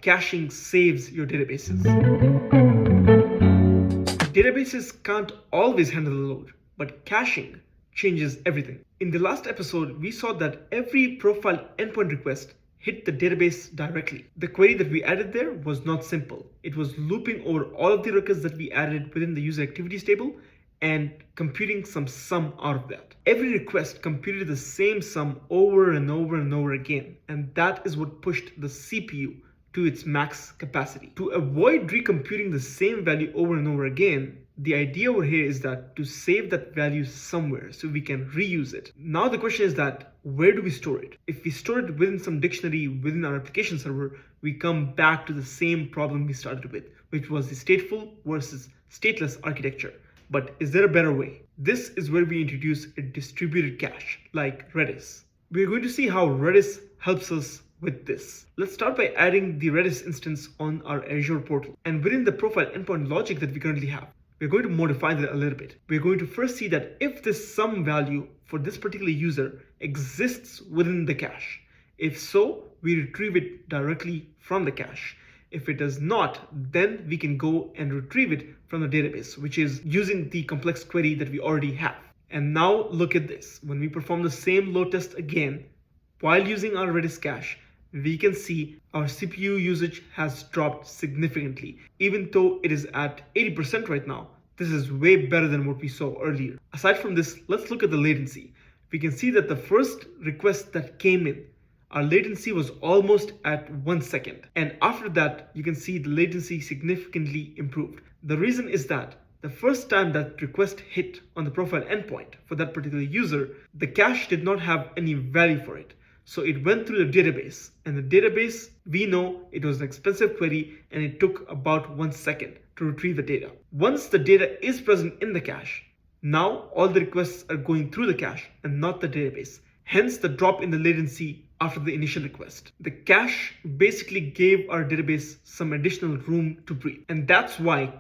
caching saves your databases. Databases can't always handle the load, but caching changes everything. In the last episode, we saw that every profile endpoint request hit the database directly. The query that we added there was not simple. It was looping over all of the records that we added within the user activities table and computing some sum out of that. Every request computed the same sum over and over and over again, and that is what pushed the CPU to its max capacity. To avoid recomputing the same value over and over again, the idea over here is that to save that value somewhere so we can reuse it. Now the question is that where do we store it? If we store it within some dictionary within our application server, we come back to the same problem we started with, which was the stateful versus stateless architecture. But is there a better way? This is where we introduce a distributed cache like Redis. We're going to see how Redis helps us with this. Let's start by adding the Redis instance on our Azure portal. And within the profile endpoint logic that we currently have, we're going to modify that a little bit. We're going to first see that if this sum value for this particular user exists within the cache. If so, we retrieve it directly from the cache. If it does not, then we can go and retrieve it from the database, which is using the complex query that we already have. And now look at this. When we perform the same load test again, while using our Redis cache, we can see our CPU usage has dropped significantly. Even though it is at 80% right now, this is way better than what we saw earlier. Aside from this, let's look at the latency. We can see that the first request that came in, our latency was almost at 1 second. And after that, you can see the latency significantly improved. The reason is that the first time that request hit on the profile endpoint for that particular user, the cache did not have any value for it. So it went through the database, and the database, we know it was an expensive query and it took about 1 second to retrieve the data. Once the data is present in the cache, now all the requests are going through the cache and not the database. Hence the drop in the latency after the initial request. The cache basically gave our database some additional room to breathe. And that's why